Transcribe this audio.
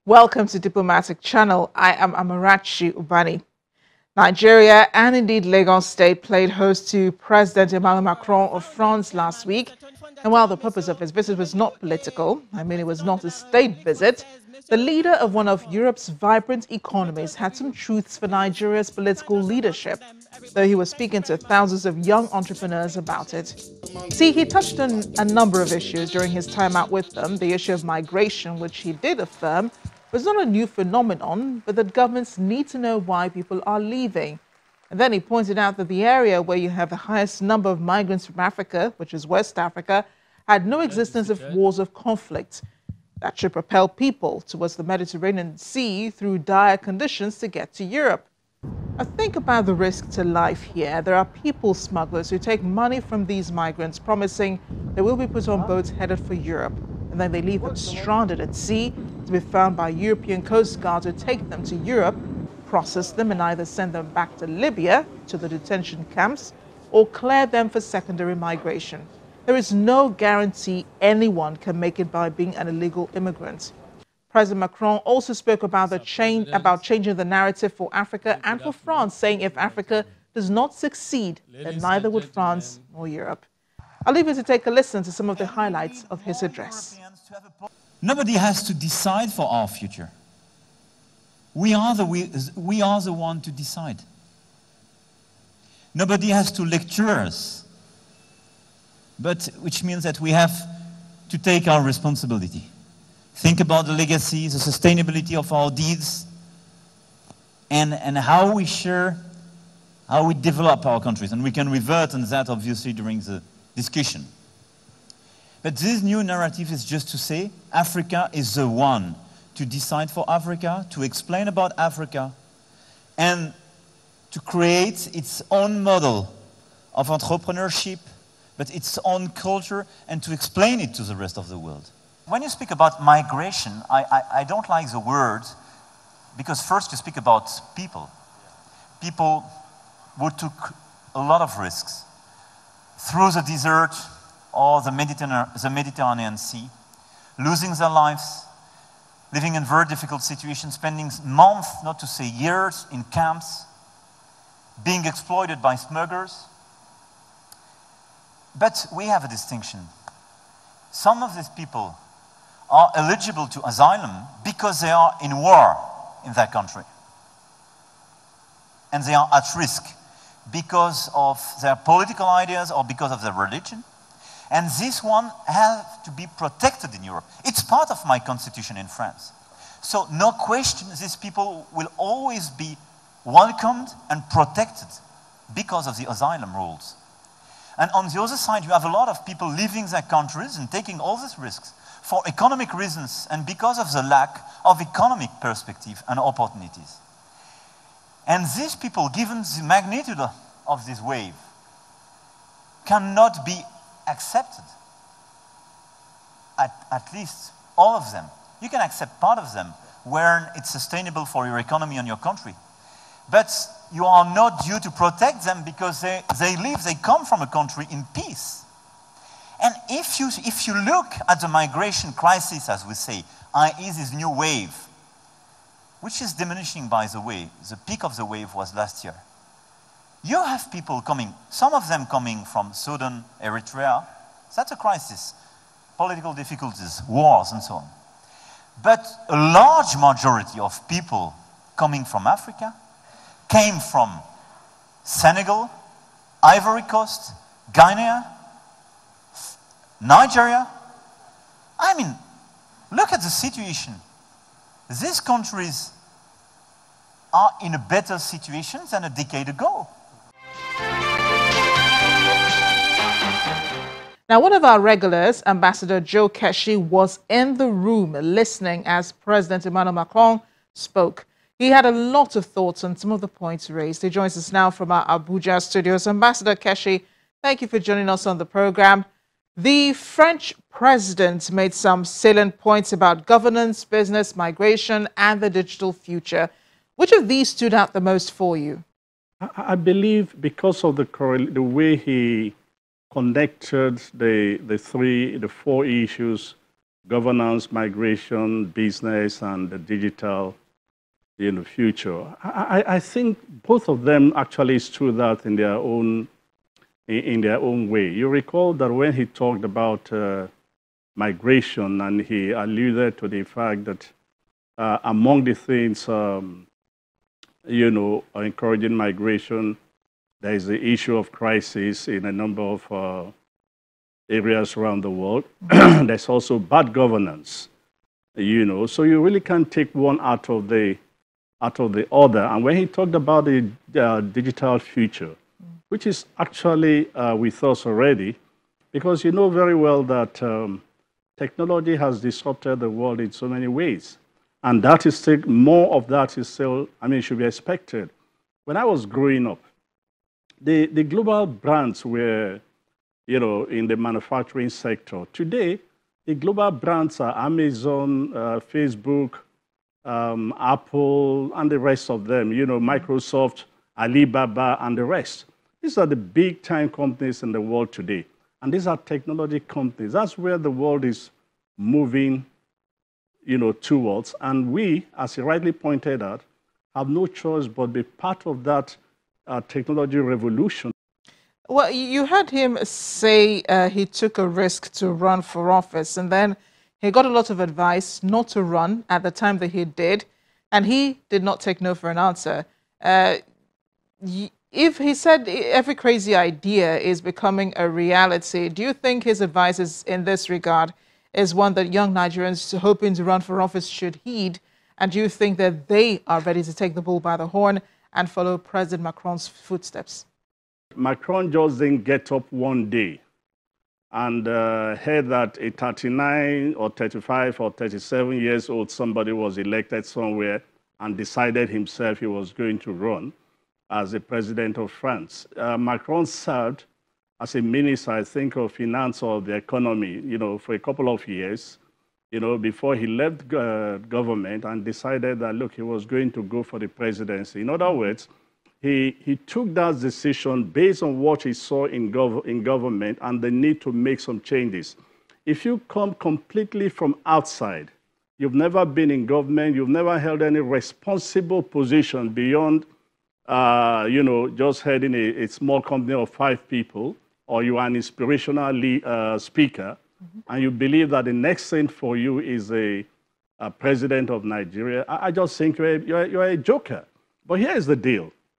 Welcome to Diplomatic Channel. I am Amarachi Ubani. Nigeria and indeed Lagos State played host to President Emmanuel Macron of France last week. And while the purpose of his visit was not political, it was not a state visit, the leader of one of Europe's vibrant economies had some truths for Nigeria's political leadership, though he was speaking to thousands of young entrepreneurs about it. See, he touched on a number of issues during his time out with them. The issue of migration, which he did affirm was not a new phenomenon, but that governments need to know why people are leaving. And then he pointed out that the area where you have the highest number of migrants from Africa, which is West Africa, had no existence of wars of conflict that should propel people towards the Mediterranean Sea through dire conditions to get to Europe. Now think about the risk to life here. There are people smugglers who take money from these migrants, promising they will be put on boats headed for Europe. And then they leave them stranded at sea to be found by European Coast Guards who take them to Europe, process them and either send them back to Libya, to the detention camps, or clear them for secondary migration. There is no guarantee anyone can make it by being an illegal immigrant. President Macron also spoke about changing the narrative for Africa and for France, saying if Africa does not succeed, then neither would France nor Europe. I'll leave you to take a listen to some of the highlights of his address. Nobody has to decide for our future. We are the one to decide. Nobody has to lecture us, which means that we have to take our responsibility. Think about the legacy, the sustainability of our deeds, and how we share, how we develop our countries. And we can revert on that, obviously, during the discussion. But this new narrative is just to say Africa is the one to decide for Africa, to explain about Africa, and to create its own model of entrepreneurship, but its own culture, and to explain it to the rest of the world. When you speak about migration, I don't like the word, because first you speak about people. People who took a lot of risks through the desert or the Mediterranean Sea, losing their lives, living in very difficult situations, spending months, not to say years, in camps, being exploited by smugglers. But we have a distinction. Some of these people are eligible to asylum because they are in war in their country. And they are at risk because of their political ideas or because of their religion. And this one has to be protected in Europe. It's part of my constitution in France. So no question, these people will always be welcomed and protected because of the asylum rules. And on the other side, you have a lot of people leaving their countries and taking all these risks for economic reasons and because of the lack of economic perspective and opportunities. And these people, given the magnitude of this wave, cannot be accepted. At least all of them. You can accept part of them where it's sustainable for your economy and your country. But you are not due to protect them because they come from a country in peace. And if you look at the migration crisis, as we say, i.e. this new wave, which is diminishing, by the way, the peak of the wave was last year. You have people coming, some of them coming from Sudan, Eritrea. That's a crisis. Political difficulties, wars, and so on. But a large majority of people coming from Africa came from Senegal, Ivory Coast, Guinea, Nigeria. Look at the situation. These countries are in a better situation than a decade ago. Now, one of our regulars, Ambassador Joe Keshi, was in the room listening as President Emmanuel Macron spoke. He had a lot of thoughts on some of the points raised. He joins us now from our Abuja studios. Ambassador Keshi, thank you for joining us on the program. The French president made some salient points about governance, business, migration, and the digital future. Which of these stood out the most for you? I believe because of the way he connected the four issues, governance, migration, business, and the digital future. I think both of them actually stood out in their own way. You recall that when he talked about migration, and he alluded to the fact that among the things encouraging migration, there is the issue of crisis in a number of areas around the world. There's also bad governance, so you really can't take one out of the other. And when he talked about the digital future, which is actually with us already, because you know very well that technology has disrupted the world in so many ways. And that is still, more of that is still, should be expected. When I was growing up, the global brands were, in the manufacturing sector. Today, the global brands are Amazon, Facebook, Apple, and the rest of them, Microsoft, Alibaba, and the rest. These are the big-time companies in the world today. And these are technology companies. That's where the world is moving, towards. And we, as he rightly pointed out, have no choice but be part of that technology revolution. Well, you heard him say he took a risk to run for office, and then he got a lot of advice not to run at the time that he did, and he did not take no for an answer. If he said every crazy idea is becoming a reality, do you think his advice is, in this regard, is one that young Nigerians hoping to run for office should heed? And do you think that they are ready to take the bull by the horn and follow President Macron's footsteps? Macron just didn't get up one day and heard that a 39 or 35 or 37 years old somebody was elected somewhere and decided himself he was going to run as the president of France. Macron served as a minister, I think, of finance or the economy, for a couple of years, before he left government and decided that, look, he was going to go for the presidency. In other words, he took that decision based on what he saw in government and the need to make some changes. If you come completely from outside, you've never been in government, you've never held any responsible position beyond, just heading a small company of 5 people, or you are an inspirational speaker, and you believe that the next thing for you is a president of Nigeria, I just think you're a joker. But here's the deal.